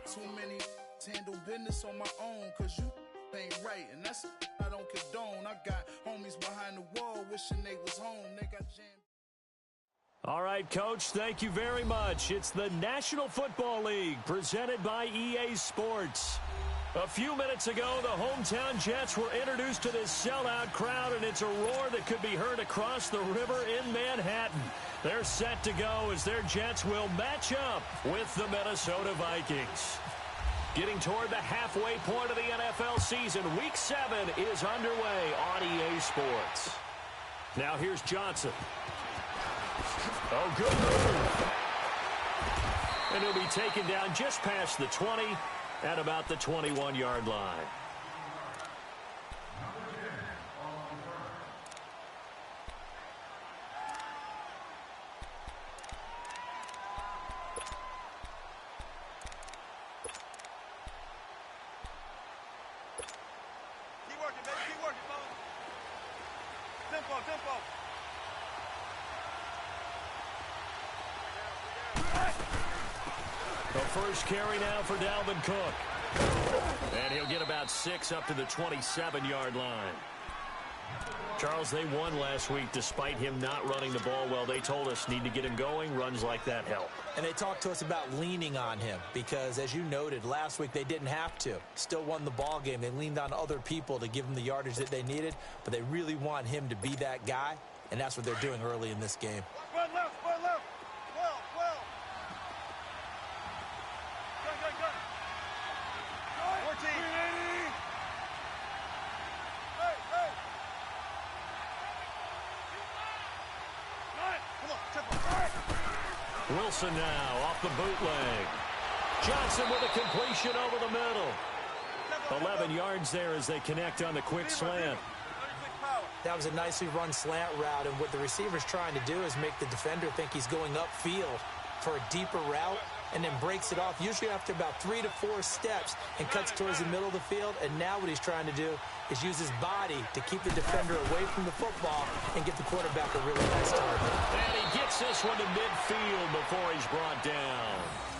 Too many handle business on my own, cause you ain't right, and that's I don't condone. I got homies behind the wall wishing they was home. They got jammed. All right, Coach, thank you very much. It's the National Football League presented by EA Sports. A few minutes ago, the hometown Jets were introduced to this sellout crowd, and it's a roar that could be heard across the river in Manhattan. They're set to go as their Jets will match up with the Minnesota Vikings. Getting toward the halfway point of the NFL season, Week 7 is underway on EA Sports. Now here's Johnson. Oh, good move. And he'll be taken down just past the 20 at about the 21-yard line. Keep working, baby. Keep working, fellas. Tempo, tempo. The first carry now for Dalvin Cook. And he'll get about 6 up to the 27-yard line. Charles, they won last week despite him not running the ball well. They told us need to get him going. Runs like that help. And they talked to us about leaning on him because, as you noted, last week they didn't have to. Still won the ball game. They leaned on other people to give them the yardage that they needed, but they really want him to be that guy, and that's what they're doing early in this game. Run left, run left. Well. Good. 14. Hey. Come on, tempo. Wilson now off the bootleg. Johnson with a completion over the middle. 11 yards there as they connect on the quick slant. That was a nicely run slant route, and what the receiver's trying to do is make the defender think he's going upfield for a deeper route and then breaks it off, usually after about 3 to 4 steps, and cuts towards the middle of the field. And now what he's trying to do is use his body to keep the defender away from the football and give the quarterback a really nice target. And he gets this one to midfield before he's brought down.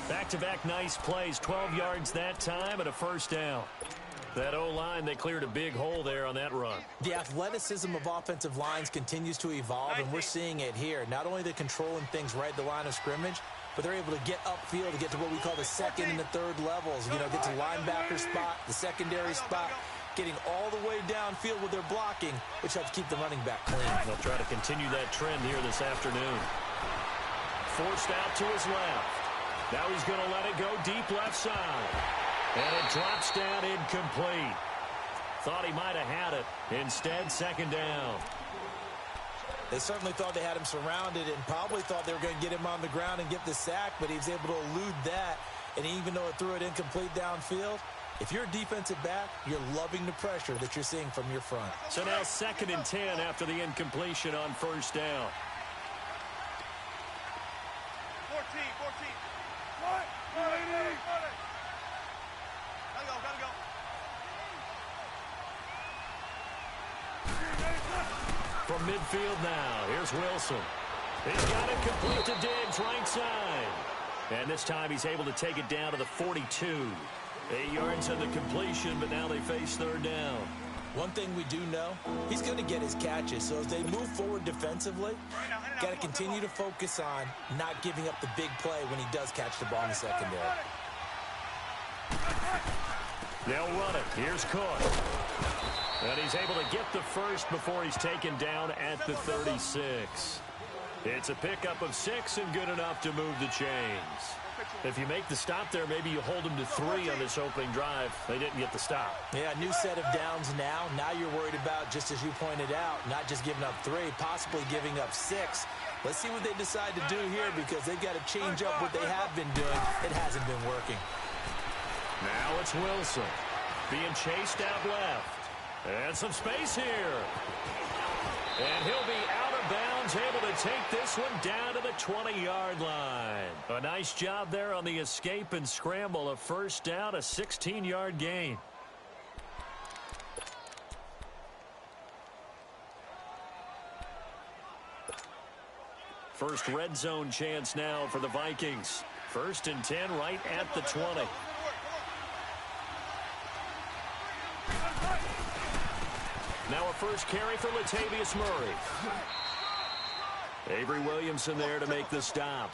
Back-to-back nice plays, 12 yards that time and a first down. That O-line, they cleared a big hole there on that run. The athleticism of offensive lines continues to evolve, and we're seeing it here. Not only are they controlling things right at the line of scrimmage, but they're able to get upfield to get to what we call the second and the third levels. You know, get to the linebacker spot, the secondary spot, getting all the way downfield with their blocking, which helps keep the running back clean. They'll try to continue that trend here this afternoon. Forced out to his left. Now he's going to let it go deep left side. And it drops down incomplete. Thought he might have had it. Instead, second down. They certainly thought they had him surrounded and probably thought they were going to get him on the ground and get the sack, but he was able to elude that. And even though it threw it incomplete downfield, if you're a defensive back, you're loving the pressure that you're seeing from your front. So now 2nd and 10 after the incompletion on first down. 14. What? Gotta go. From midfield now, here's Wilson. He's got it complete to Diggs, right side. And this time he's able to take it down to the 42. 8 yards on the completion, but now they face third down. One thing we do know, he's going to get his catches. So as they move forward defensively, got to continue to focus on not giving up the big play when he does catch the ball in the secondary. They'll run it. Here's Cook. And he's able to get the first before he's taken down at the 36. It's a pickup of 6 and good enough to move the chains. If you make the stop there, maybe you hold them to 3 on this opening drive. They didn't get the stop. Yeah, new set of downs now. Now you're worried about, just as you pointed out, not just giving up 3, possibly giving up 6. Let's see what they decide to do here because they've got to change up what they have been doing. It hasn't been working. Now it's Wilson being chased out left. And some space here. And he'll be out of bounds, able to take this one down to the 20-yard line. A nice job there on the escape and scramble. A first down, a 16-yard gain. First red zone chance now for the Vikings. First and 10 right at the 20. Now a first carry for Latavius Murray. Avery Williamson there to make the stop.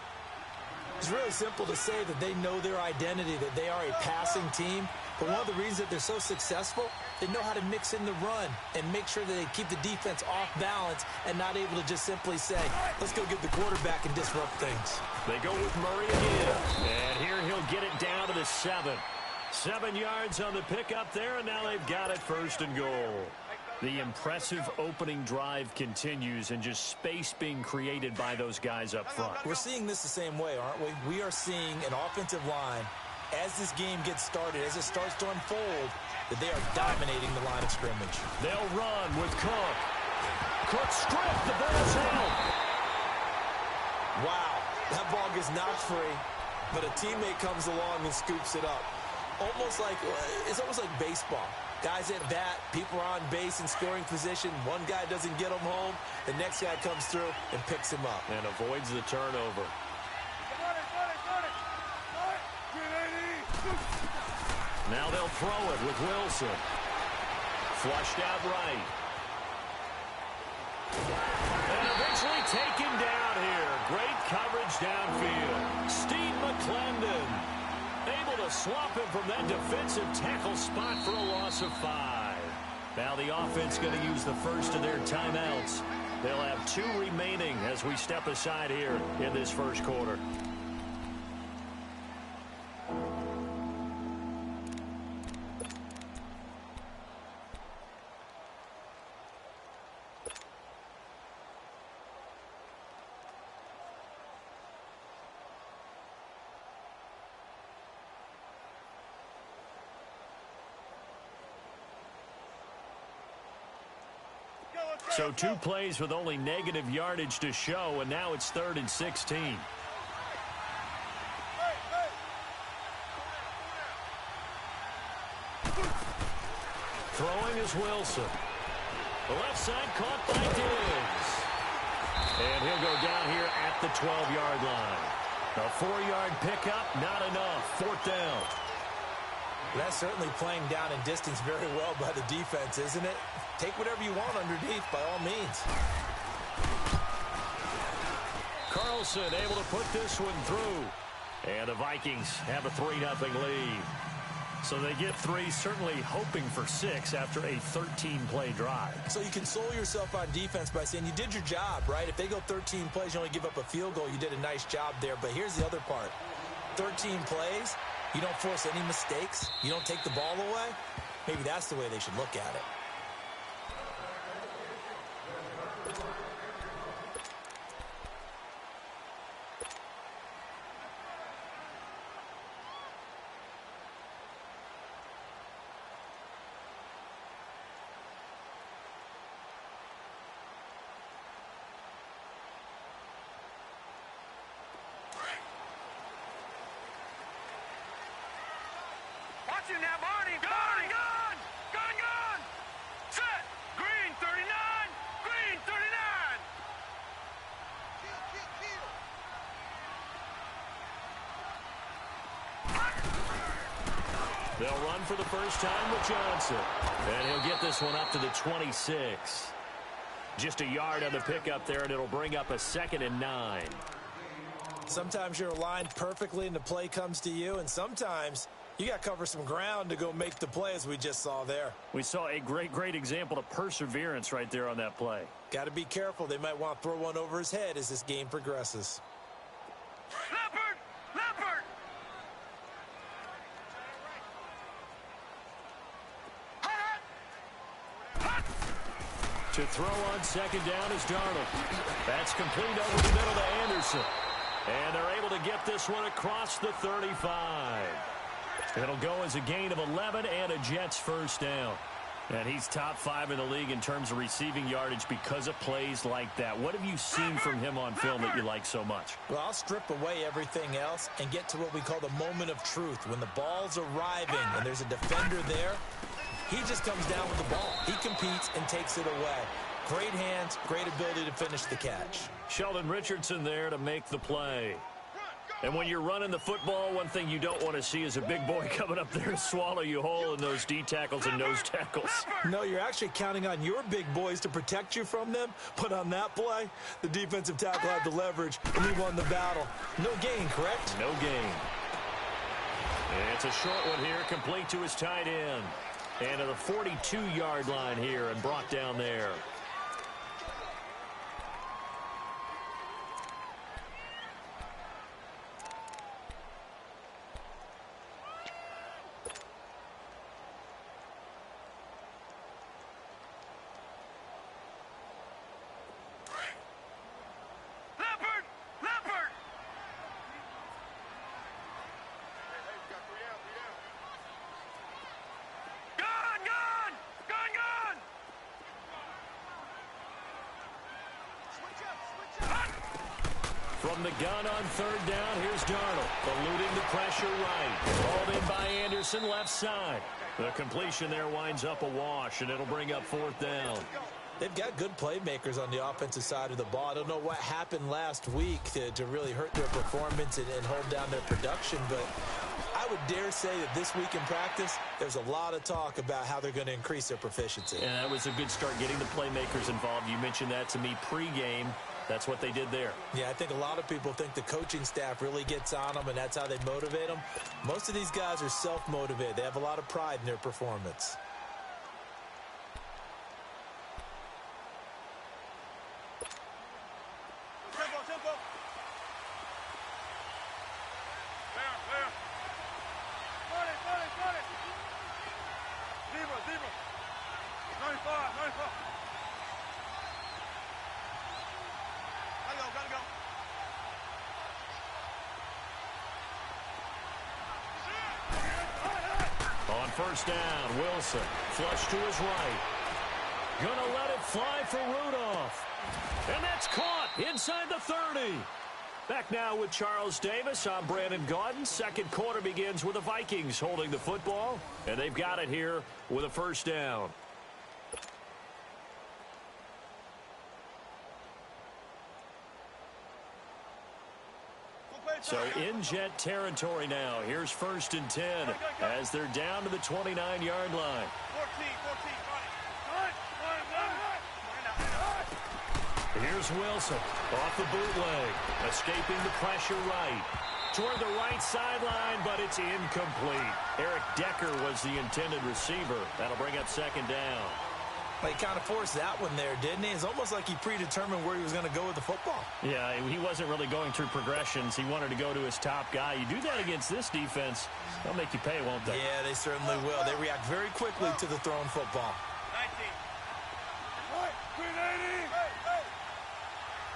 It's really simple to say that they know their identity, that they are a passing team. But one of the reasons that they're so successful, they know how to mix in the run and make sure that they keep the defense off balance and not able to just simply say, let's go get the quarterback and disrupt things. They go with Murray again. And here he'll get it down to the 7. 7 yards on the pickup there, and now they've got it first and goal. The impressive opening drive continues, and just space being created by those guys up front. We're seeing this the same way, aren't we? We are seeing an offensive line, as this game gets started, as it starts to unfold, that they are dominating the line of scrimmage. They'll run with Cook. Cook stripped. The ball's out. Wow. That ball gets knocked free, but a teammate comes along and scoops it up. It's almost like baseball. Guys at bat, people are on base in scoring position. One guy doesn't get him home. The next guy comes through and picks him up. And avoids the turnover. Now they'll throw it with Wilson. Flushed out right. And eventually taken down here. Great coverage downfield. Steve McClendon able to swap him from that defensive tackle spot for a loss of 5. Now the offense going to use the first of their timeouts. They'll have 2 remaining as we step aside here in this first quarter. So 2 plays with only negative yardage to show, and now it's 3rd and 16. Throwing is Wilson. The left side caught by Diggs. And he'll go down here at the 12-yard line. A 4-yard pickup, not enough. 4th down. That's certainly playing down in distance very well by the defense, isn't it? Take whatever you want underneath, by all means. Carlson able to put this one through. And the Vikings have a 3-0 lead. So they get 3, certainly hoping for 6 after a 13-play drive. So you console yourself on defense by saying you did your job, right? If they go 13 plays, you only give up a field goal, you did a nice job there. But here's the other part. 13 plays, you don't force any mistakes, you don't take the ball away. Maybe that's the way they should look at it. Now, Barney. Gun. Set. Green 39. Green 39. They'll run for the first time with Johnson. And he'll get this one up to the 26. Just a yard on the pickup there, and it'll bring up a 2nd and 9. Sometimes you're aligned perfectly and the play comes to you, and sometimes you got to cover some ground to go make the play, as we just saw there. We saw a great example of perseverance right there on that play. Got to be careful. They might want to throw one over his head as this game progresses. Leopard! To throw on 2nd down is Darnold. That's complete over the middle to Anderson. And they're able to get this one across the 35. It'll go as a gain of 11 and a Jets first down. And he's top 5 in the league in terms of receiving yardage because of plays like that. What have you seen from him on film that you like so much? Well, I'll strip away everything else and get to what we call the moment of truth. When the ball's arriving and there's a defender there, he just comes down with the ball. He competes and takes it away. Great hands, great ability to finish the catch. Sheldon Richardson there to make the play. And when you're running the football, one thing you don't want to see is a big boy coming up there and swallow you whole in those D tackles and nose tackles. No, you're actually counting on your big boys to protect you from them. But on that play, the defensive tackle had the leverage, and he won the battle. No gain, correct? No gain. And it's a short one here, complete to his tight end. And to the 42-yard line here and brought down there. From the gun on third down, here's Darnold. Eluding the pressure right. Called in by Anderson, left side. The completion there winds up a wash, and it'll bring up fourth down. They've got good playmakers on the offensive side of the ball. I don't know what happened last week to really hurt their performance and hold down their production, but I would dare say that this week in practice, there's a lot of talk about how they're going to increase their proficiency. And that was a good start, getting the playmakers involved. You mentioned that to me pregame. That's what they did there. Yeah, I think a lot of people think the coaching staff really gets on them, and that's how they motivate them. Most of these guys are self-motivated. They have a lot of pride in their performance. Tempo. There. Got it. Zebra. 95. Gotta go. On first down, Wilson. Flush to his right. Gonna let it fly for Rudolph. And that's caught inside the 30. Back now with Charles Davis. I'm Brandon Gaudin. Second quarter begins with the Vikings holding the football. And they've got it here with a first down. So in Jet territory now. Here's first and 10 as they're down to the 29-yard line. 14. Here's Wilson off the bootleg, escaping the pressure right. Toward the right sideline, but it's incomplete. Eric Decker was the intended receiver. That'll bring up second down. He kind of forced that one there, didn't he? It's almost like he predetermined where he was going to go with the football. Yeah, he wasn't really going through progressions. He wanted to go to his top guy. You do that against this defense, they'll make you pay, won't they? Yeah, they certainly will. They react very quickly to the thrown football. 19. 380. Hey.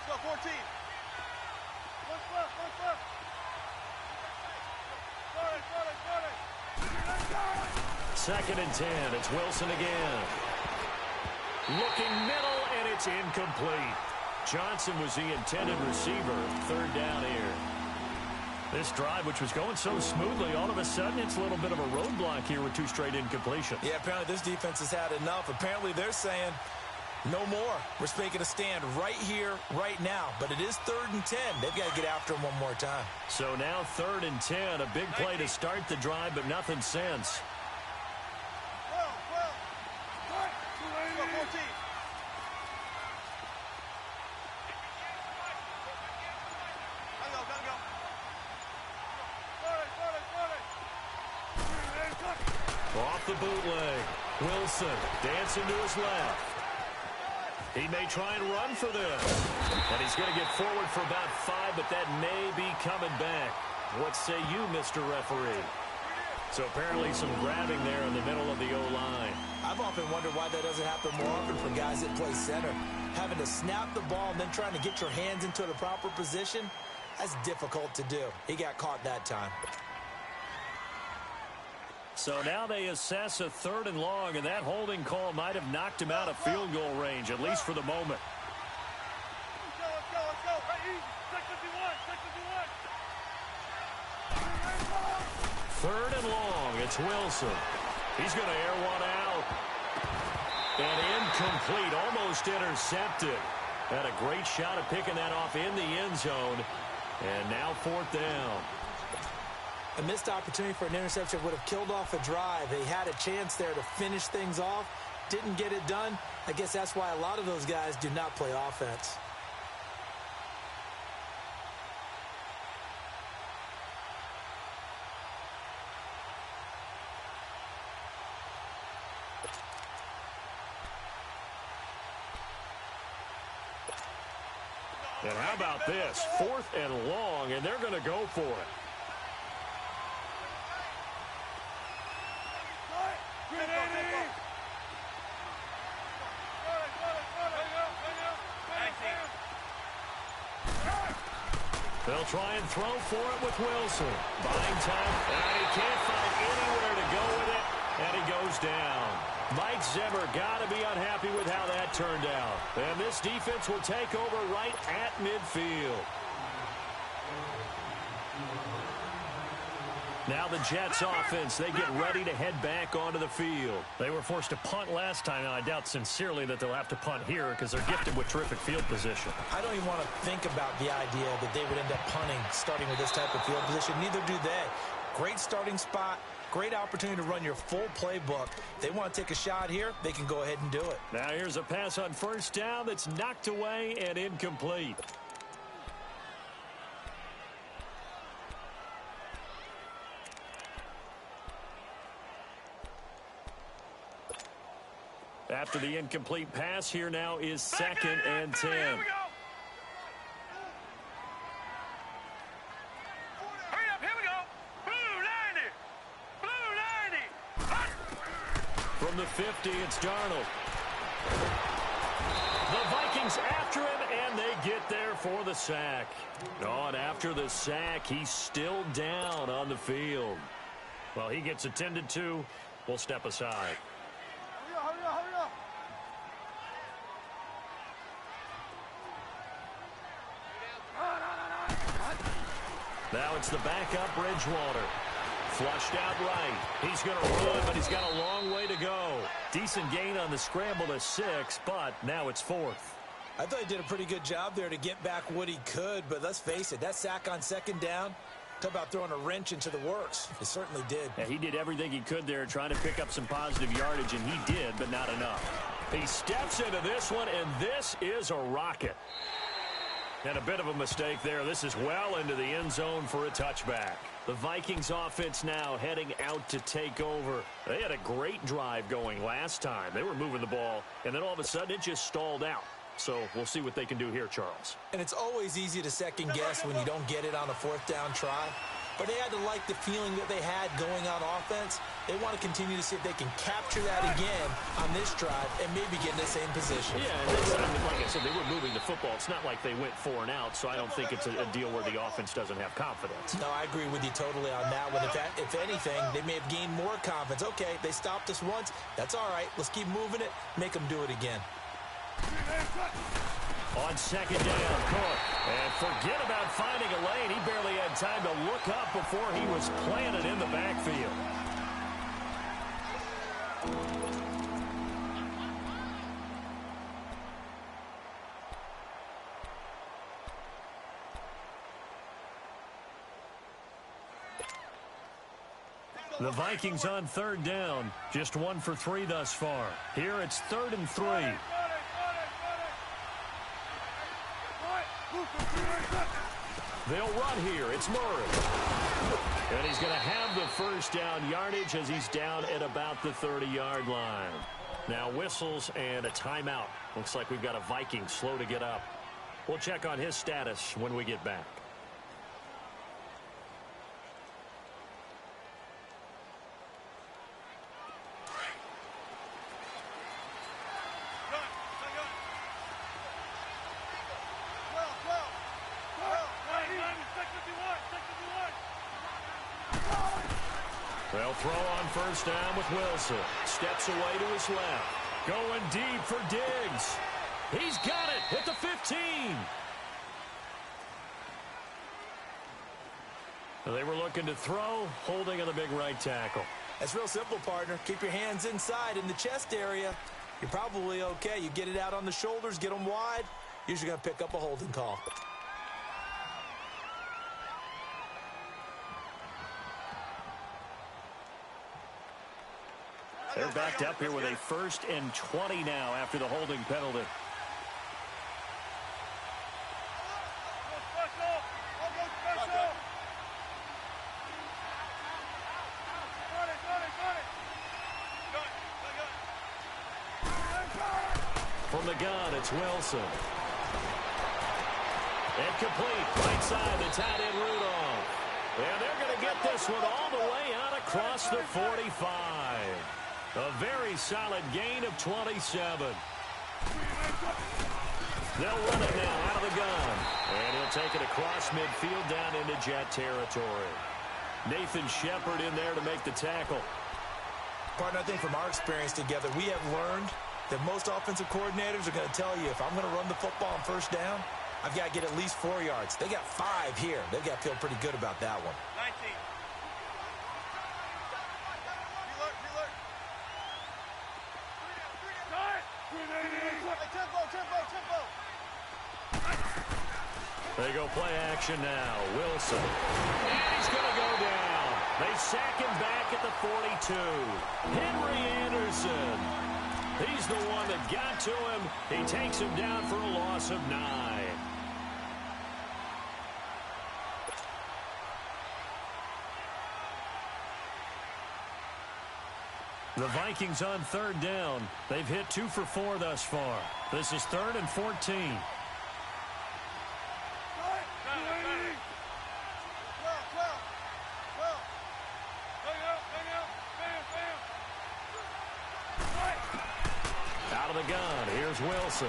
Let's go, 14. What's left? Second and 10. It's Wilson again. Looking middle, and it's incomplete. Johnson was the intended receiver. Third down here. This drive, which was going so smoothly, all of a sudden it's a little bit of a roadblock here with two straight incompletions. Yeah, apparently this defense has had enough. Apparently they're saying, no more. We're making a stand right here, right now. But it is 3rd and 10. They've got to get after him one more time. So now 3rd and 10. A big play to start the drive, but nothing since. 14. Gotta go. Off the bootleg. Wilson dancing to his left. He may try and run for this. And he's going to get forward for about 5, but that may be coming back. What say you, Mr. Referee? So apparently some grabbing there in the middle of the O-line. I've often wondered why that doesn't happen more often for guys that play center. Having to snap the ball and then trying to get your hands into the proper position, that's difficult to do. He got caught that time. So now they assess a 3rd and long, and that holding call might have knocked him out of field goal range, at least for the moment. Let's go. Right, easy. 651. 3rd and long. It's Wilson. He's going to air one out. And incomplete. Almost intercepted. Had a great shot at picking that off in the end zone. And now 4th down. A missed opportunity for an interception would have killed off a drive. They had a chance there to finish things off. Didn't get it done. I guess that's why a lot of those guys do not play offense. And how about this? 4th and long, and they're going to go for it. They'll try and throw for it with Wilson. Buying time, and he can't find anywhere to go with it, and he goes down. Mike Zimmer got to be unhappy with how that turned out. And this defense will take over right at midfield. Now the Jets offense, they get ready to head back onto the field. They were forced to punt last time, and I doubt sincerely that they'll have to punt here because they're gifted with terrific field position. I don't even want to think about the idea that they would end up punting starting with this type of field position. Neither do they. Great starting spot. Great opportunity to run your full playbook. They want to take a shot here, they can go ahead and do it. Now here's a pass on 1st down that's knocked away and incomplete. After the incomplete pass, here now is 2nd and 10. Here we go. From the 50, it's Darnold. The Vikings after him, and they get there for the sack. Oh, and after the sack, he's still down on the field. Well, he gets attended to. We'll step aside. Hurry up. Now it's the backup Bridgewater. Flushed out right. He's going to run, but he's got a long way to go. Decent gain on the scramble to 6, but now it's 4th. I thought he did a pretty good job there to get back what he could, but let's face it, that sack on 2nd down, talk about throwing a wrench into the works. It certainly did. Yeah, he did everything he could there trying to pick up some positive yardage, and he did, but not enough. He steps into this one, and this is a rocket. And a bit of a mistake there. This is well into the end zone for a touchback. The Vikings offense now heading out to take over. They had a great drive going last time. They were moving the ball, and then all of a sudden it just stalled out. So we'll see what they can do here, Charles. And it's always easy to second guess when you don't get it on a 4th down try. But they had to like the feeling that they had going on offense. They want to continue to see if they can capture that again on this drive and maybe get in the same position. Yeah, and that's, like I said, they were moving the football. It's not like they went 4 and out, so I don't think it's a deal where the offense doesn't have confidence. No, I agree with you totally on that one. If anything, they may have gained more confidence. Okay, they stopped us once. That's all right. Let's keep moving it. Make them do it again. On 2nd down, Cook. And forget about finding a lane. He barely had time to look up before he was planted in the backfield. The Vikings on 3rd down. Just 1 for 3 thus far. Here it's 3rd and 3. They'll run here. It's Murray. And he's going to have the 1st down yardage as he's down at about the 30-yard line. Now whistles and a timeout. Looks like we've got a Viking slow to get up. We'll check on his status when we get back. They'll throw on 1st down with Wilson. Steps away to his left. Going deep for Diggs. He's got it at the 15. They were looking to throw, holding on the big right tackle. That's real simple, partner. Keep your hands inside in the chest area. You're probably okay. You get it out on the shoulders, get them wide. Usually going to pick up a holding call. They're backed up here with a 1st and 20 now after the holding penalty. From the gun, it's Wilson. Incomplete. Right side, the tight end Rudolph. And they're going to get this one all the way out across the 45. A very solid gain of 27. They'll run it now out of the gun. And he'll take it across midfield down into Jet territory. Nathan Shepard in there to make the tackle. Partner, I think from our experience together, we have learned that most offensive coordinators are going to tell you, if I'm going to run the football on 1st down, I've got to get at least 4 yards. They got 5 here. They've got to feel pretty good about that one. 19. They go play action now. Wilson. And he's going to go down. They sack him back at the 42. Henry Anderson. He's the one that got to him. He takes him down for a loss of 9. The Vikings on 3rd down. They've hit 2 for 4 thus far. This is 3rd and 14. Out of the gun, here's Wilson.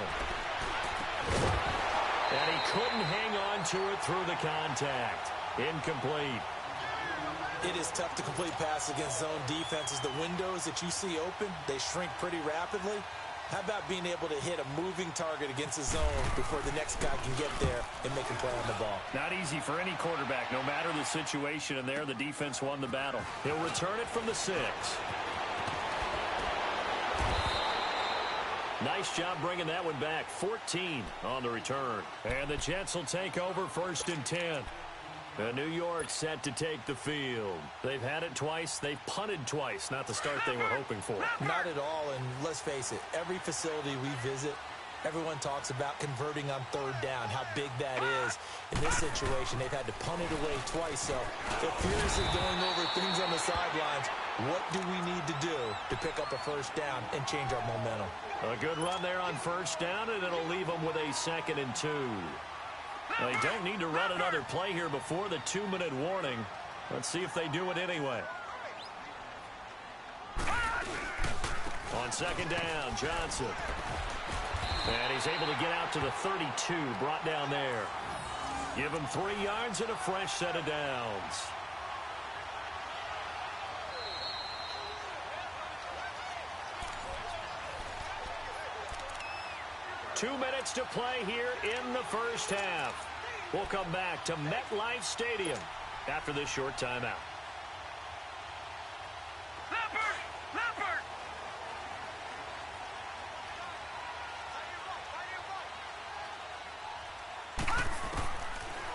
And he couldn't hang on to it through the contact. Incomplete. It is tough to complete passes against zone defenses. The windows that you see open, they shrink pretty rapidly. How about being able to hit a moving target against the zone before the next guy can get there and make him play on the ball? Not easy for any quarterback, no matter the situation, and there the defense won the battle. He'll return it from the 6. Nice job bringing that one back. 14 on the return. And the Jets will take over 1st and 10. New York set to take the field. They've had it twice. They've punted twice. Not the start they were hoping for. Not at all, and let's face it, every facility we visit, everyone talks about converting on 3rd down, how big that is. In this situation, they've had to punt it away twice, so they're furiously going over things on the sidelines. What do we need to do to pick up a 1st down and change our momentum? A good run there on 1st down, and it'll leave them with a 2nd and 2. They don't need to run another play here before the 2-minute warning. Let's see if they do it anyway. On 2nd down, Johnson. And he's able to get out to the 32, brought down there. Give him 3 yards and a fresh set of downs. Two minutes to play here in the 1st half. We'll come back to MetLife Stadium after this short timeout.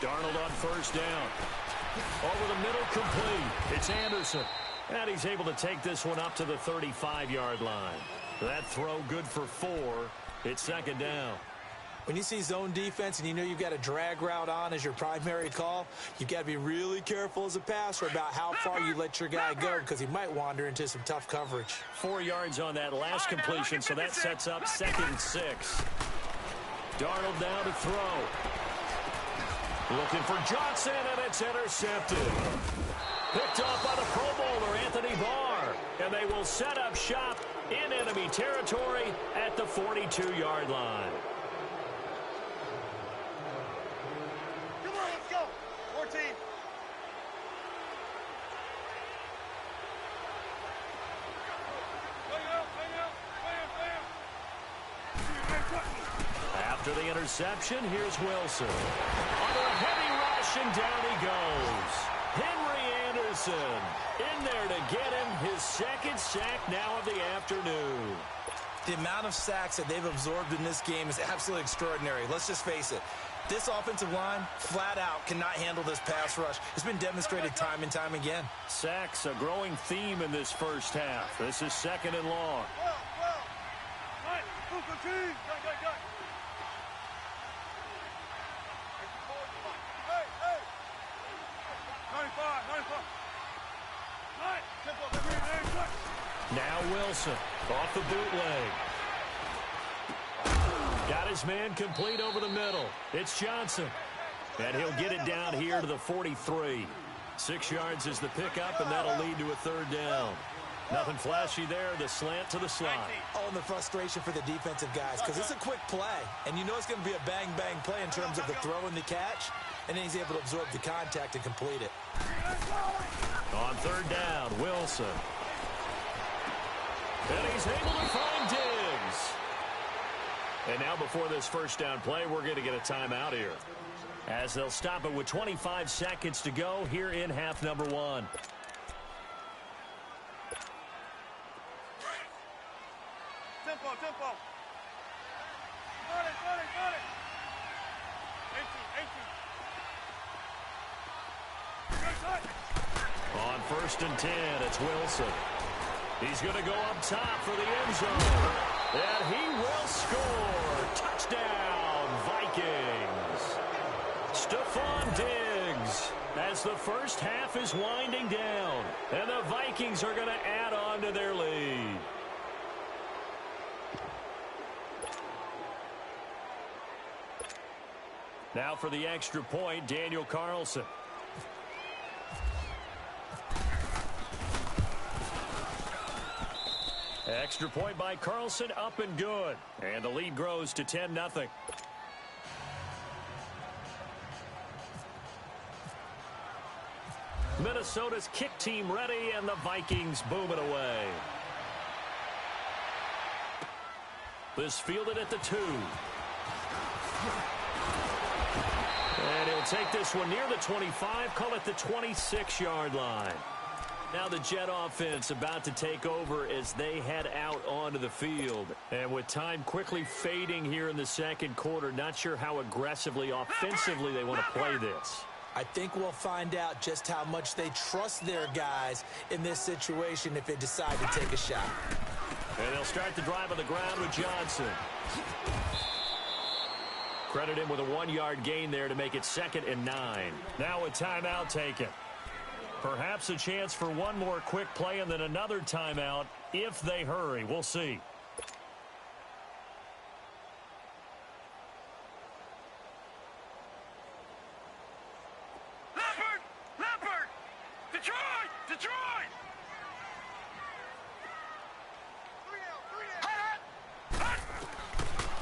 Darnold on 1st down. Over the middle, complete. It's Anderson. And he's able to take this one up to the 35-yard line. That throw good for 4. It's 2nd down. When you see zone defense and you know you've got a drag route on as your primary call, you've got to be really careful as a passer about how far you let your guy go because he might wander into some tough coverage. 4 yards on that last completion, so that sets up 2nd and 6. Darnold down to throw. Looking for Johnson, and it's intercepted. Picked off by the Pro Bowler, Anthony Barr. And they will set up shop in enemy territory at the 42-yard line. Come on, let's go. 14. After the interception, here's Wilson. Under a heavy rush, and down he goes. Henry Anderson in there to get him his 2nd sack now of the afternoon. The amount of sacks that they've absorbed in this game is absolutely extraordinary. Let's just face it. This offensive line, flat out, cannot handle this pass rush. It's been demonstrated time and time again. Sacks, a growing theme in this first half. This is 2nd and long. Now Wilson, off the bootleg. Got his man complete over the middle. It's Johnson. And he'll get it down here to the 43. 6 yards is the pickup, and that'll lead to a 3rd down. Nothing flashy there. The slant to the slot. Oh, and the frustration for the defensive guys, because it's a quick play. And you know it's going to be a bang-bang play in terms of the throw and the catch. And then he's able to absorb the contact and complete it. On 3rd down, Wilson. And he's able to find Diggs. And now before this first down play, we're going to get a timeout here, as they'll stop it with 25 seconds to go here in half number 1. Tempo. Got it. 18. On 1st and 10, it's Wilson. He's going to go up top for the end zone. And he will score. Touchdown, Vikings. Stephon Diggs, as the first half is winding down. And the Vikings are going to add on to their lead. Now for the extra point, Daniel Carlson. Extra point by Carlson, up and good. And the lead grows to 10-0. Minnesota's kick team ready, and the Vikings boom it away. This fielded at the 2. And he'll take this one near the 25, call it the 26-yard line. Now the Jet offense about to take over as they head out onto the field. And with time quickly fading here in the second quarter, not sure how aggressively, offensively they want to play this. I think we'll find out just how much they trust their guys in this situation if they decide to take a shot. And they'll start the drive on the ground with Johnson. Credit him with a 1-yard gain there to make it 2nd and 9. Now a timeout taken. Perhaps a chance for one more quick play and then another timeout if they hurry. We'll see. Leopard! Detroit!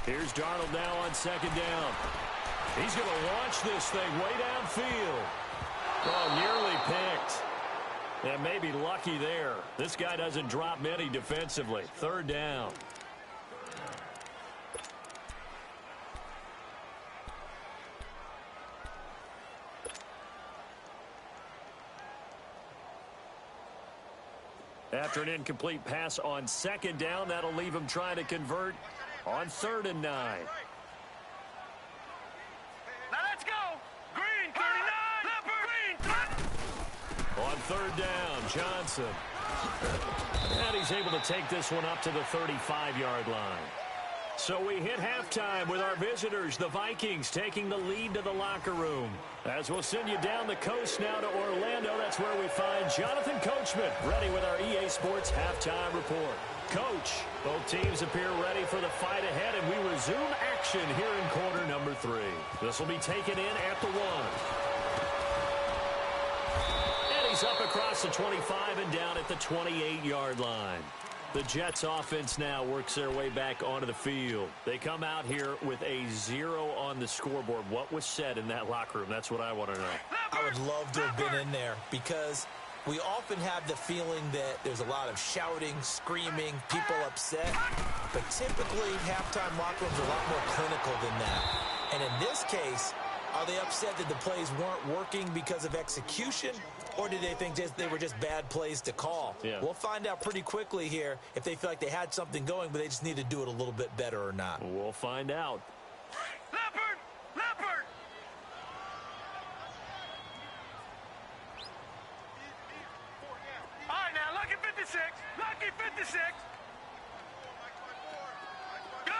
Here's Darnold now on 2nd down. He's going to launch this thing way downfield. Oh, nearly picked. And maybe lucky there. This guy doesn't drop many defensively. 3rd down. After an incomplete pass on 2nd down, that'll leave him trying to convert on 3rd and 9. Now let's go! Green, 39! On 3rd down, Johnson. And he's able to take this one up to the 35-yard line. So we hit halftime with our visitors, the Vikings, taking the lead to the locker room. As we'll send you down the coast now to Orlando, that's where we find Jonathan Coachman, ready with our EA Sports halftime report. Coach, both teams appear ready for the fight ahead, and we resume action here in quarter number 3. This will be taken in at the 1. And he's up across the 25 and down at the 28-yard line. The Jets offense now works their way back onto the field. They come out here with a 0 on the scoreboard. What was said in that locker room? That's what I want to know. I would love to have been in there because we often have the feeling that there's a lot of shouting, screaming, people upset. But typically, halftime locker rooms are a lot more clinical than that. And in this case, are they upset that the plays weren't working because of execution? Or do they think they were just bad plays to call? Yeah. We'll find out pretty quickly here if they feel like they had something going, but they just need to do it a little bit better or not. We'll find out. Leopard! to 6. Gone!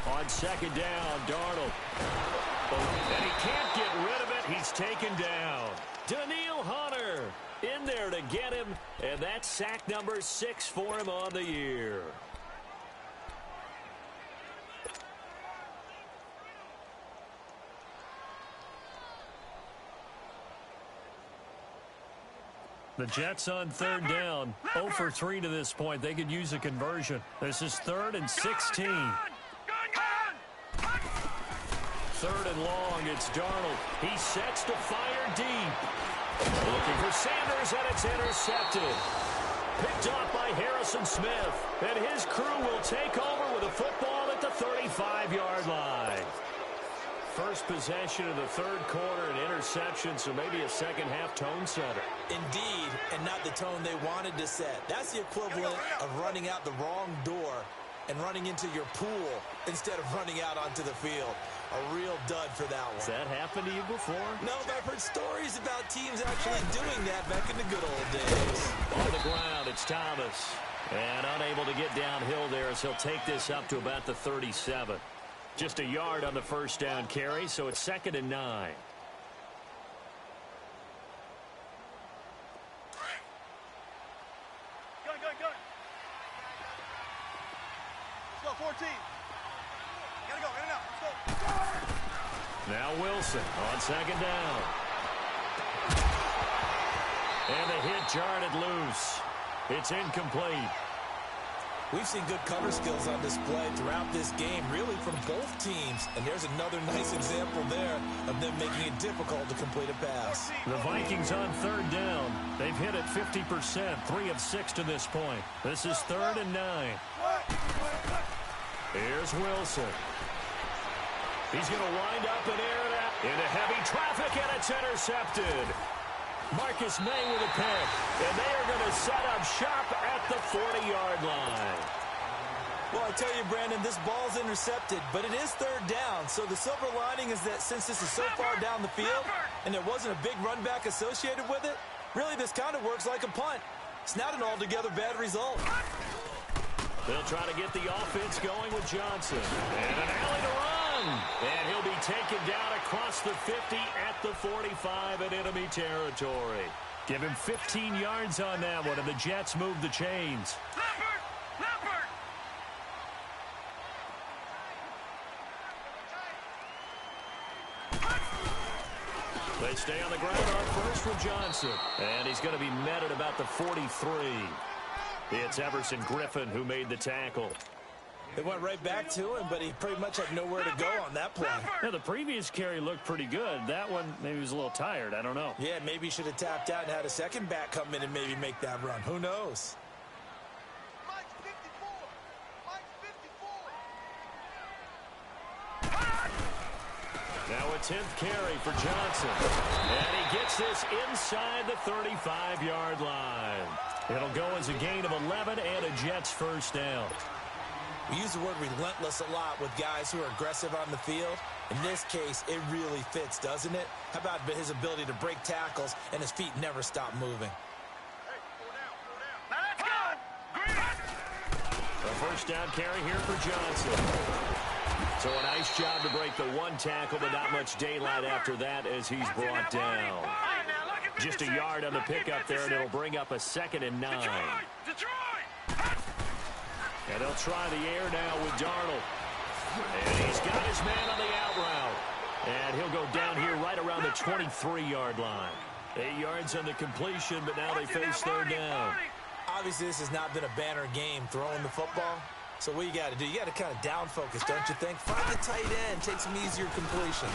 On second down, Darnold. And he can't get rid of it. He's taken down. Daniil Hunter in there to get him. And that's sack number 6 for him on the year. The Jets on third down. 0 for 3 to this point. They could use a conversion. This is 3rd and 16. Third and long. It's Darnold. He sets to fire deep. Looking for Sanders, and it's intercepted. Picked off by Harrison Smith. And his crew will take over with a football at the 35-yard line. First possession of the third quarter, an interception, so maybe a second-half tone setter. Indeed, and not the tone they wanted to set. That's the equivalent of running out the wrong door and running into your pool instead of running out onto the field. A real dud for that one. Has that happened to you before? No, but I've heard stories about teams actually doing that back in the good old days. On the ground, it's Thomas. And unable to get downhill there as he'll take this up to about the 37. Just a yard on the first down carry, so it's 2nd and 9. Go. Let's go, 14. Gotta go, in and out. Let's go. Now Wilson on second down. And the hit jarred it loose. It's incomplete. We've seen good cover skills on display throughout this game, really from both teams. And there's another nice example there of them making it difficult to complete a pass. The Vikings on third down. They've hit it 50%, 3 of 6 to this point. This is 3rd and 9. Here's Wilson. He's going to wind up and air it out into heavy traffic, and it's intercepted. Marcus May with a pick, and they are going to set up shop at the 40-yard line. Well, I tell you, Brandon, this ball's intercepted, but it is third down. So the silver lining is that since this is so far down the field and there wasn't a big run back associated with it, really this kind of works like a punt. It's not an altogether bad result. They'll try to get the offense going with Johnson. And an alley to run. And he'll be taken down across the 50 at the 45 in enemy territory. Give him 15 yards on that one, and the Jets move the chains. Leopard! They stay on the ground on first with Johnson. And he's going to be met at about the 43. It's Everson Griffin who made the tackle. It went right back to him, but he pretty much had nowhere to go on that play. Yeah, the previous carry looked pretty good. That one, maybe he was a little tired. I don't know. Yeah, maybe he should have tapped out and had a second back come in and maybe make that run. Who knows? Mike's 54. Now a 10th carry for Johnson. And he gets this inside the 35-yard line. It'll go as a gain of 11 and a Jets first down. We use the word relentless a lot with guys who are aggressive on the field. In this case, it really fits, doesn't it? How about his ability to break tackles and his feet never stop moving? Let's go! A first down carry here for Johnson. So a nice job to break the one tackle, but not much daylight after that as he's brought down. Just a yard on the pickup there, and it'll bring up a 2nd and 9. And they'll try the air now with Darnold. And he's got his man on the out route. And he'll go down here right around the 23-yard line. 8 yards on the completion, but now they face third down. Obviously, this has not been a banner game throwing the football. So what you got to do, you got to kind of down focus, don't you think? Find the tight end, take some easier completions.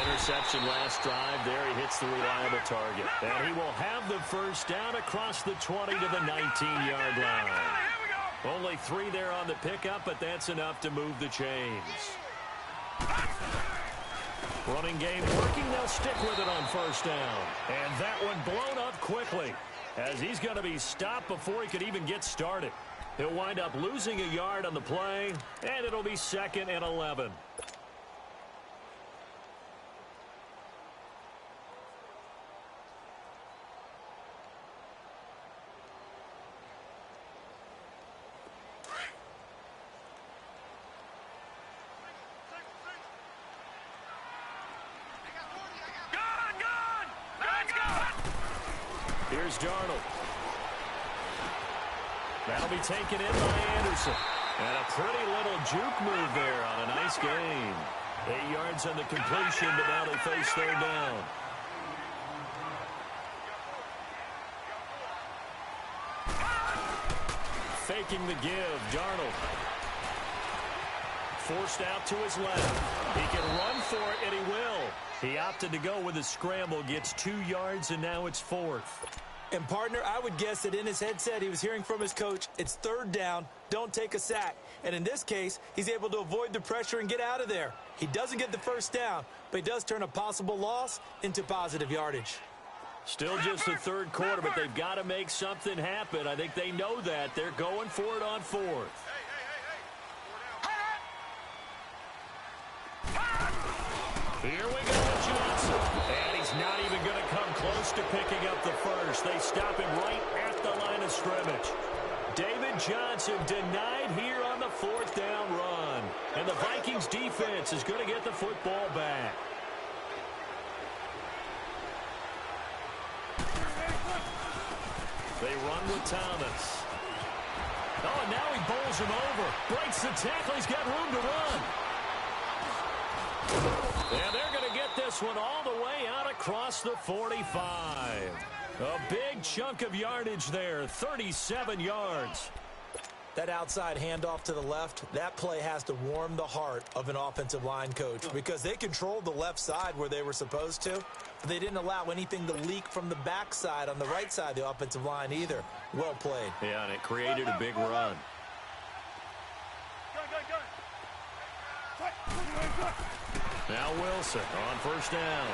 Interception last drive. There he hits the reliable target. And he will have the first down across the 20 to the 19-yard line. Only 3 there on the pickup, but that's enough to move the chains. Running game working. They'll stick with it on first down. And that one blown up quickly as he's going to be stopped before he could even get started. He'll wind up losing a yard on the play, and it'll be 2nd and 11. Here's Darnold. That'll be taken in by Anderson. And a pretty little juke move there on a nice gain. 8 yards on the completion, but now they face third down. Faking the give, Darnold. Forced out to his left. He can run for it, and he will. He opted to go with a scramble, gets 2 yards, and now it's fourth. And, partner, I would guess that in his headset he was hearing from his coach, it's third down, don't take a sack. And in this case, he's able to avoid the pressure and get out of there. He doesn't get the first down, but he does turn a possible loss into positive yardage. Still just the third quarter, but they've got to make something happen. I think they know that. They're going for it on fourth. Here we go with Johnson. And he's not even going to come close to picking up the first. They stop him right at the line of scrimmage. David Johnson denied here on the fourth down run. And the Vikings defense is going to get the football back. They run with Thomas. Oh, and now he bowls him over. Breaks the tackle. He's got room to run. And they're going to get this one all the way out across the 45. A big chunk of yardage there, 37 yards. That outside handoff to the left, that play has to warm the heart of an offensive line coach because they controlled the left side where they were supposed to, but they didn't allow anything to leak from the backside on the right side of the offensive line either. Well played. Yeah, and it created a big run. Now Wilson on first down.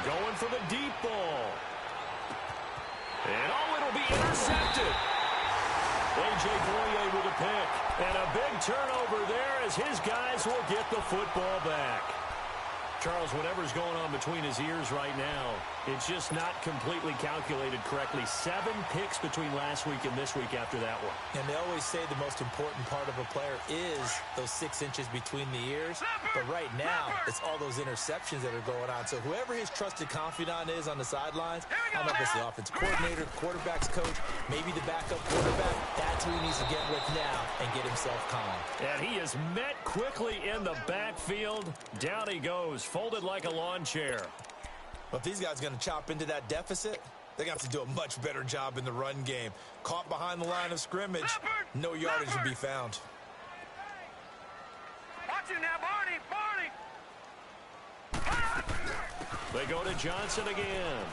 Going for the deep ball. And oh, it'll be intercepted. A.J. Boye with a pick. And a big turnover there as his guys will get the football back. Charles, whatever's going on between his ears right now, it's just not completely calculated correctly. 7 picks between last week and this week after that one. And they always say the most important part of a player is those 6 inches between the ears. But right now, it's all those interceptions that are going on. So whoever his trusted confidant is on the sidelines, I don't know if it's the offensive coordinator, quarterback's coach, maybe the backup quarterback, that's who he needs to get with now and get himself calm. And he is met quickly in the backfield. Down he goes, folded like a lawn chair. But if these guys are going to chop into that deficit, they got to do a much better job in the run game. Caught behind the line of scrimmage, no yardage to be found. Watch it now, Barney. They go to Johnson again.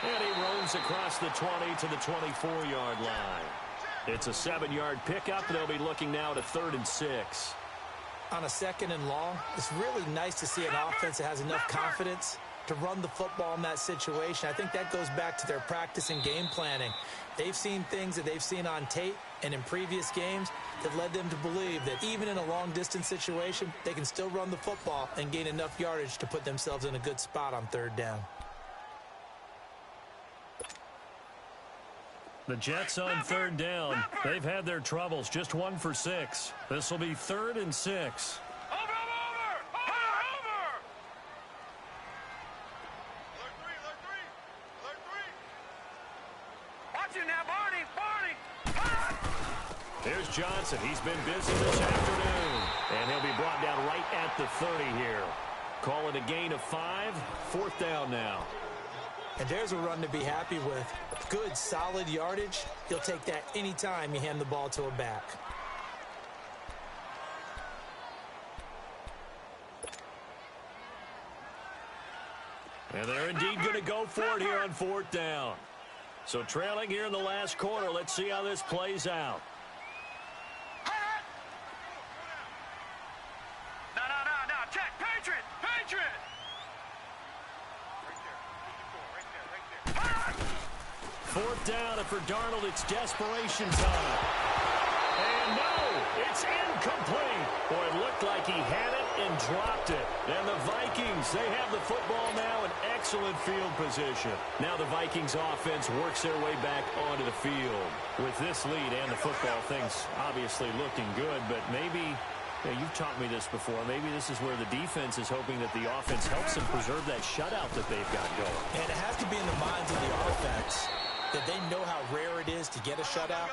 And he roams across the 20 to the 24-yard line. It's a 7-yard pickup. They'll be looking now to 3rd and 6. On a 2nd and long, it's really nice to see an offense that has enough confidence to run the football in that situation. I think that goes back to their practice and game planning. They've seen things that they've seen on tape and in previous games that led them to believe that even in a long-distance situation, they can still run the football and gain enough yardage to put themselves in a good spot on 3rd down. The Jets on 3rd down. They've had their troubles. Just 1 for 6. This will be 3rd and 6. Over! Alert 3. Watch it now, Barney. Here's Johnson. He's been busy this afternoon. And he'll be brought down right at the 30 here. Call it a gain of 5. 4th down now. And there's a run to be happy with. Good, solid yardage. He'll take that anytime you hand the ball to a back. And they're indeed going to go for it here on 4th down. So trailing here in the last quarter. Let's see how this plays out. No. Check. Patriot. Right there. 4th down, and for Darnold, it's desperation time. And no, it's incomplete. Boy, it looked like he had it and dropped it. And the Vikings, they have the football now in excellent field position. Now the Vikings offense works their way back onto the field. With this lead and the football, things obviously looking good, but maybe... you've taught me this before. Maybe this is where the defense is hoping that the offense helps them preserve that shutout that they've got going. And it has to be in the minds of get a shutout.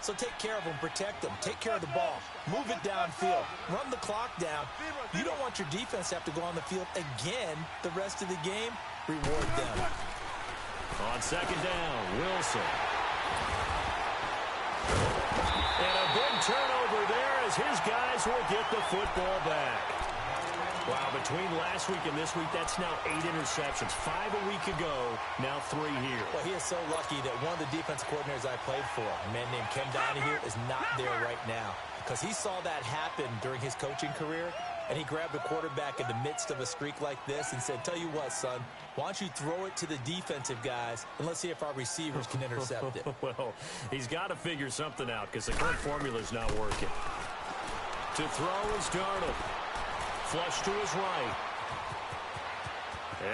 So take care of them, protect them, take care of the ball, move it downfield, run the clock down. You don't want your defense to have to go on the field again the rest of the game. Reward them. On second down, Wilson. And a big turnover there as his guys will get the football back. Wow, between last week and this week, that's now 8 interceptions. 5 a week ago, now 3 here. Well, he is so lucky that one of the defense coordinators I played for, a man named Ken Donahue, is not there right now. Because he saw that happen during his coaching career, and he grabbed a quarterback in the midst of a streak like this and said, tell you what, son, why don't you throw it to the defensive guys, and let's see if our receivers can intercept it. Well, he's got to figure something out because the current formula is not working. To throw is Darnold. Flush to his right.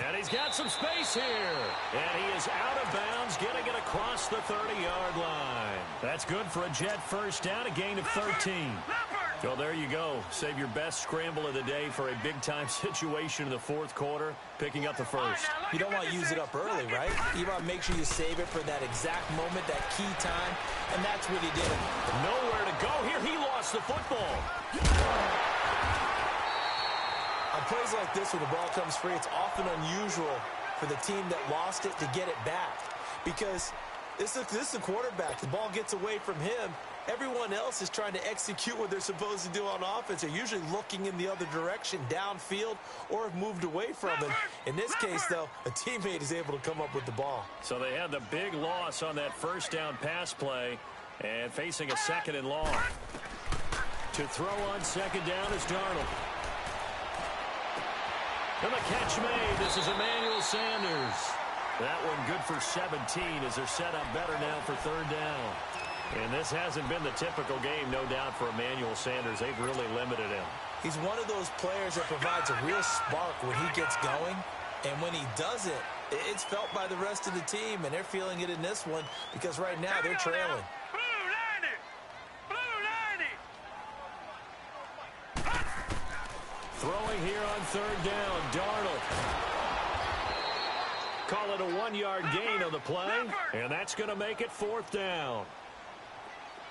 And he's got some space here. And he is out of bounds, getting it across the 30-yard line. That's good for a Jet first down, a gain of 13. Well, there you go. Save your best scramble of the day for a big-time situation in the fourth quarter, picking up the first. You don't want to use it up early, right? You want to make sure you save it for that exact moment, that key time, and that's what he did. Nowhere to go here. He lost the football. On plays like this, when the ball comes free, it's often unusual for the team that lost it to get it back. Because this is the quarterback. The ball gets away from him. Everyone else is trying to execute what they're supposed to do on offense. They're usually looking in the other direction, downfield, or have moved away from it. In this case, though, a teammate is able to come up with the ball. So they had the big loss on that first down pass play and facing a second and long. To throw on second down is Darnold. And the catch made. This is Emmanuel Sanders. That one good for 17 as they're set up better now for third down. And this hasn't been the typical game, no doubt, for Emmanuel Sanders. They've really limited him. He's one of those players that provides a real spark when he gets going. And when he doesn't, it's felt by the rest of the team. And they're feeling it in this one because right now they're trailing. Throwing here on third down, Darnold. Call it a 1-yard gain on the play, and that's going to make it fourth down.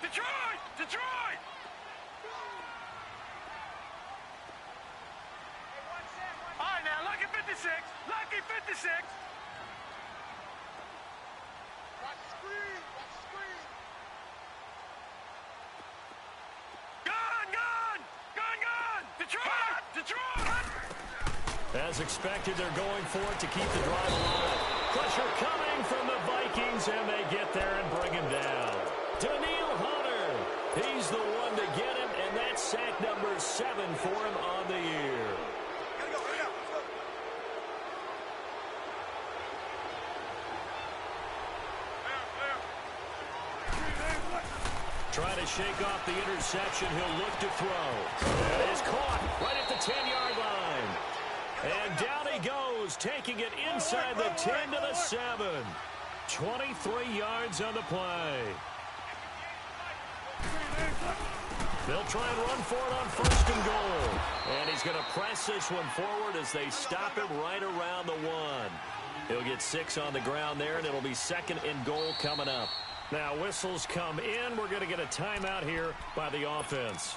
Detroit! Detroit! All right, now, lucky 56. Lucky 56. Watch the screen. Watch the screen. Gone! Gone! Gone! Gone! Detroit! Detroit! As expected, they're going for it to keep the drive alive. Pressure coming from the Vikings, and they get there and bring him down. Daniil Hunter, he's the one to get him, and that's sack number 7 for him on the year. Gotta go, right now. Let's go. Trying to shake off the interception. He'll look to throw. And it's caught right at the 10-yard line. And down he goes, taking it inside the 10 to the 7. 23 yards on the play. They'll try and run for it on first and goal. And he's going to press this one forward as they stop him right around the 1. He'll get 6 on the ground there, and it'll be second and goal coming up. Now, whistles come in. We're going to get a timeout here by the offense.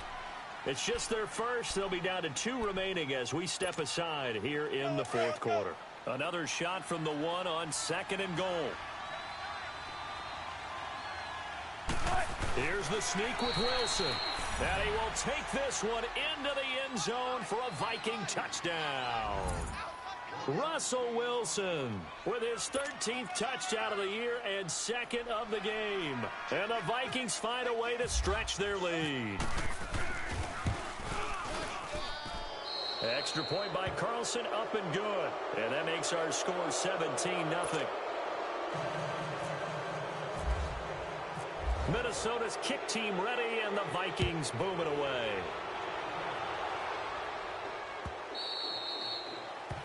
It's just their first. They'll be down to 2 remaining as we step aside here in the fourth quarter. Another shot from the 1 on second and goal. Here's the sneak with Wilson. And he will take this one into the end zone for a Viking touchdown. Russell Wilson with his 13th touchdown of the year and second of the game. And the Vikings find a way to stretch their lead. Extra point by Carlson, up and good. And that makes our score 17-0. Minnesota's kick team ready, and the Vikings booming away.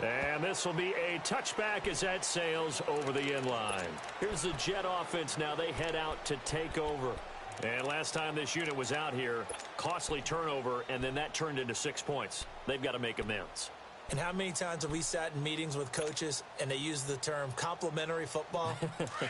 And this will be a touchback as that sails over the end line. Here's the Jet offense now. They head out to take over. And last time this unit was out here, costly turnover, and then that turned into 6 points. They've got to make amends. And how many times have we sat in meetings with coaches and they use the term complementary football?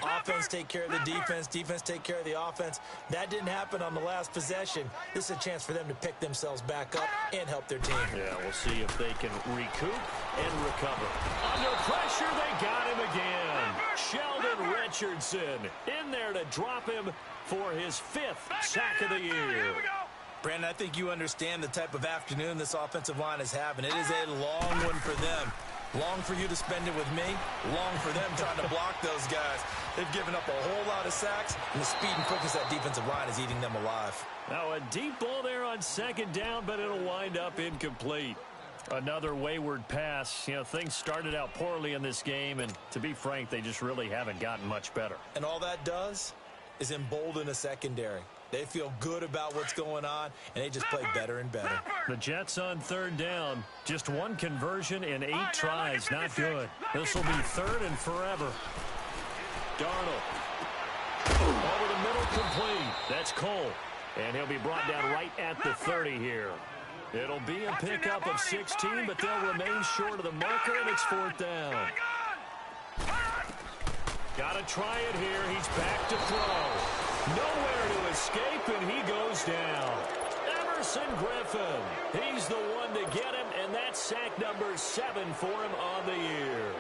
Offense take care of the defense, defense take care of the offense. That didn't happen on the last possession. This is a chance for them to pick themselves back up and help their team. Yeah, we'll see if they can recoup and recover. Under pressure, they got him again. Sheldon Richardson in there to drop him for his 5th sack of the year. Brandon, I think you understand the type of afternoon this offensive line is having. It is a long one for them. Long for you to spend it with me. Long for them trying to block those guys. They've given up a whole lot of sacks, and the speed and quickness of that defensive line is eating them alive. Now a deep ball there on 2nd down, but it'll wind up incomplete. Another wayward pass. You know, things started out poorly in this game, and to be frank, they just really haven't gotten much better. And all that does is embolden a secondary. They feel good about what's going on, and they just play better and better. The Jets on 3rd down. Just 1 conversion in 8 tries. Not good. This will be 3rd and forever. Darnold. Over the middle, complete. That's Cole. And he'll be brought down right at the 30 here. It'll be a pickup of 16, but they'll remain short of the marker, and it's 4th down. Got to try it here. He's back to throw. Nowhere to escape, and he goes down. Emerson Griffin. He's the one to get him, and that's sack number 7 for him on the year.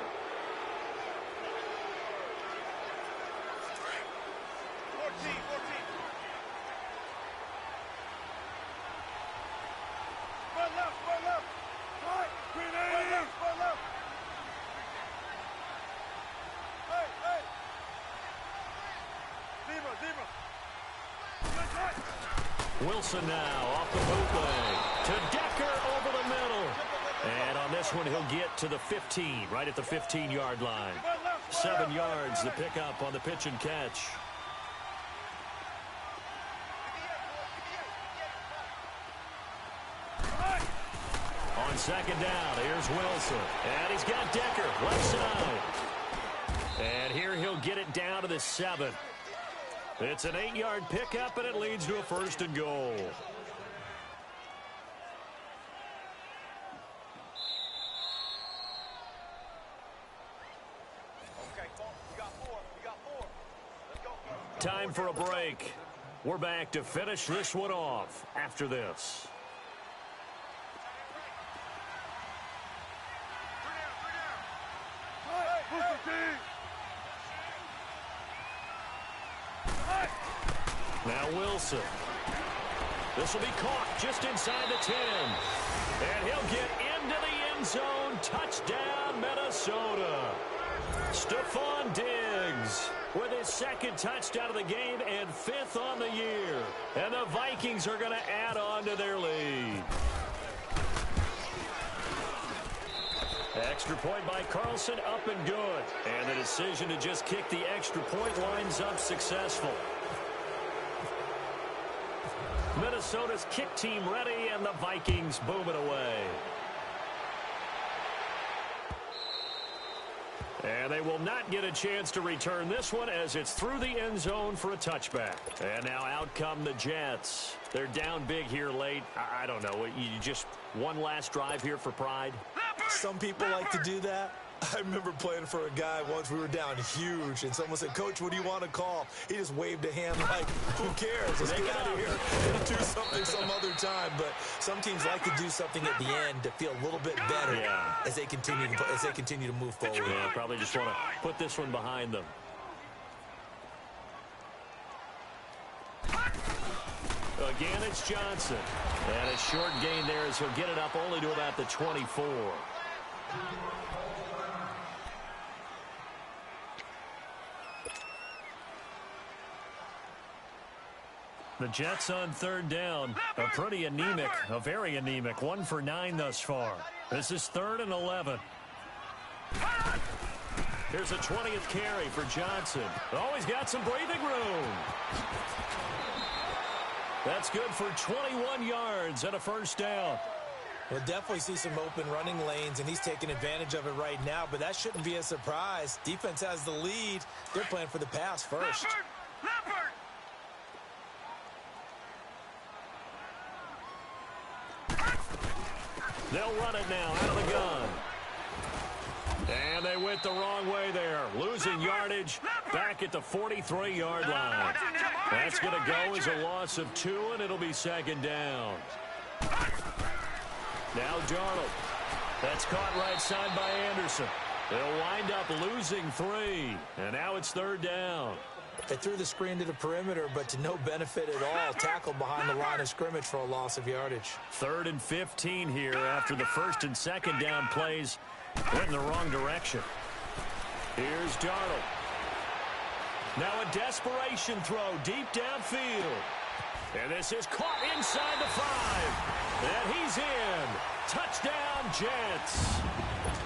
Wilson now off the bootleg to Decker over the middle. And on this one, he'll get to the 15, right at the 15-yard line. 7 yards, the pickup on the pitch and catch. On 2nd down, here's Wilson. And he's got Decker, left side. And here he'll get it down to the 7. It's an 8-yard pickup, and it leads to a 1st and goal. Time for a break. We're back to finish this one off after this. Now Wilson. This will be caught just inside the 10. And he'll get into the end zone. Touchdown, Minnesota. Stephon Diggs with his 2nd touchdown of the game and 5th on the year. And the Vikings are going to add on to their lead. Extra point by Carlson, up and good. And the decision to just kick the extra point lines up successful. Minnesota's kick team ready, and the Vikings boom it away. And they will not get a chance to return this one as it's through the end zone for a touchback. And now out come the Jets. They're down big here late. I don't know. You just one last drive here for pride? Some people like to do that. I remember playing for a guy once. We were down huge, and someone said, "Coach, what do you want to call?" He just waved a hand like, "Who cares? Let's get out of here and do something some other time." But some teams like to do something at the end to feel a little bit better as they continue to move forward. Yeah, probably just want to put this one behind them. Again, it's Johnson. And a short gain there as he'll get it up only to about the 24. The Jets on 3rd down. A pretty anemic, a very anemic. 1 for 9 thus far. This is 3rd and 11. Here's a 20th carry for Johnson. Always got some breathing room. That's good for 21 yards and a 1st down. We'll definitely see some open running lanes, and he's taking advantage of it right now, but that shouldn't be a surprise. Defense has the lead. They're playing for the pass first. They'll run it now out of the gun. And they went the wrong way there. Losing yardage back at the 43-yard line. That's going to go as a loss of 2, and it'll be second down. Now Darnold. That's caught right side by Anderson. They'll wind up losing 3. And now it's third down. They threw the screen to the perimeter, but to no benefit at all. Tackled behind the line of scrimmage for a loss of yardage. 3rd and 15 here after the first and second down plays went in the wrong direction. Here's Darnold. Now a desperation throw deep downfield. And this is caught inside the 5. And he's in. Touchdown, Jets.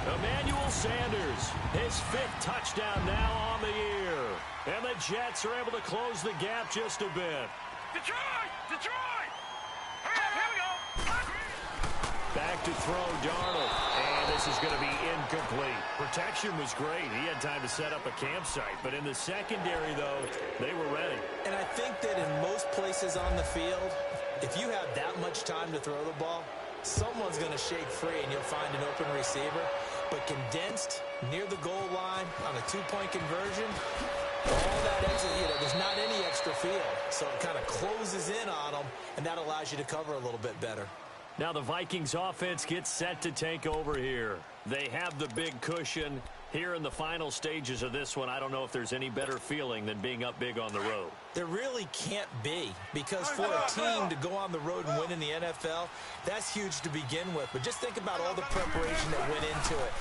Emmanuel Sanders, his 5th touchdown now on the year. And the Jets are able to close the gap just a bit. Detroit! Detroit! Here we go! Back to throw Darnold. And this is going to be incomplete. Protection was great. He had time to set up a campsite. But in the secondary, though, they were ready. And I think that in most places on the field, if you have that much time to throw the ball, someone's going to shake free and you'll find an open receiver. But condensed near the goal line on a 2-point conversion, all that extra, there's not any extra field. So it kind of closes in on them, and that allows you to cover a little bit better. Now the Vikings offense gets set to take over here. They have the big cushion. Here in the final stages of this one, I don't know if there's any better feeling than being up big on the road. There really can't be, because for a team to go on the road and win in the NFL, that's huge to begin with. But just think about all the preparation that went into it.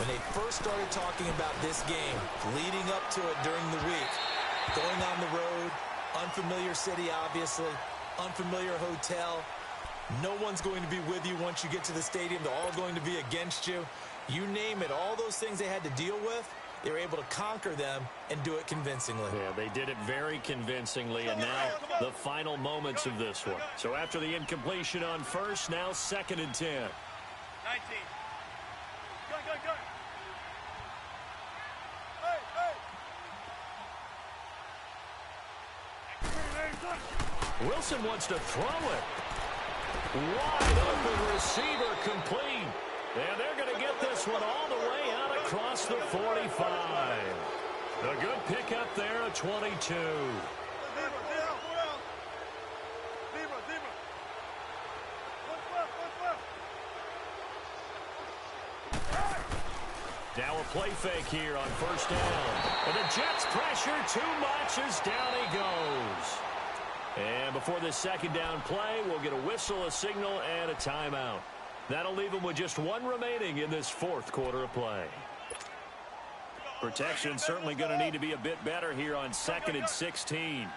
When they first started talking about this game, leading up to it during the week, going on the road, unfamiliar city, obviously, unfamiliar hotel. No one's going to be with you once you get to the stadium. They're all going to be against you. You name it, all those things they had to deal with, they were able to conquer them and do it convincingly. Yeah, they did it very convincingly, and now the final moments of this one. So after the incompletion on first, now 2nd and 10. 19. Go. Hey. Wilson wants to throw it. Wide open receiver complete. And they're going to get this one all the way out across the 45. A good pickup there at 22. Now a play fake here on first down. And the Jets pressure too much as down he goes. And before this second down play, we'll get a whistle, a signal, and a timeout. That'll leave them with just 1 remaining in this 4th quarter of play. Protection certainly going to need to be a bit better here on 2nd and 16.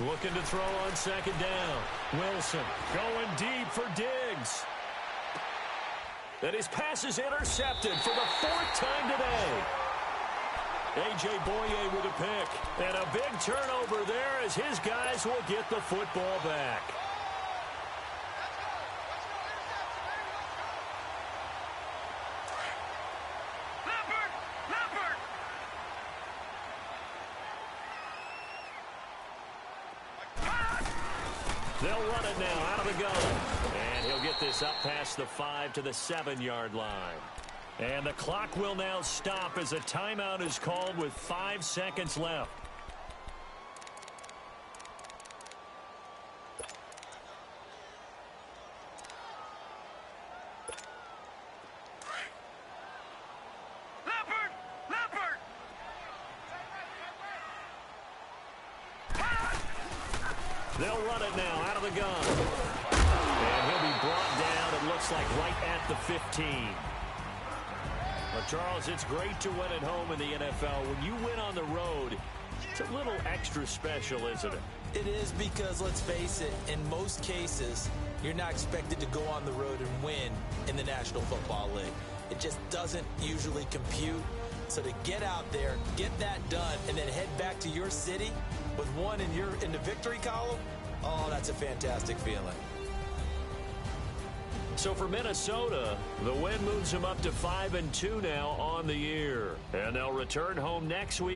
Looking to throw on 2nd down. Wilson going deep for Diggs. And his pass is intercepted for the 4th time today. A.J. Boye with a pick. And a big turnover there as his guys will get the football back. Leopard! They'll run it now out of the gun. And he'll get this up past the 5 to the 7-yard line. And the clock will now stop as a timeout is called with 5 seconds left. Leopard! They'll run it now out of the gun. And he'll be brought down, it looks like, right at the 15. Well, Charles, it's great to win at home in the NFL. When you win on the road, it's a little extra special, isn't it? It is, because, let's face it, in most cases, you're not expected to go on the road and win in the National Football League. It just doesn't usually compute. So to get out there, get that done, and then head back to your city with one in the victory column, oh, that's a fantastic feeling. So for Minnesota, the win moves them up to 5-2 now on the year. And they'll return home next week.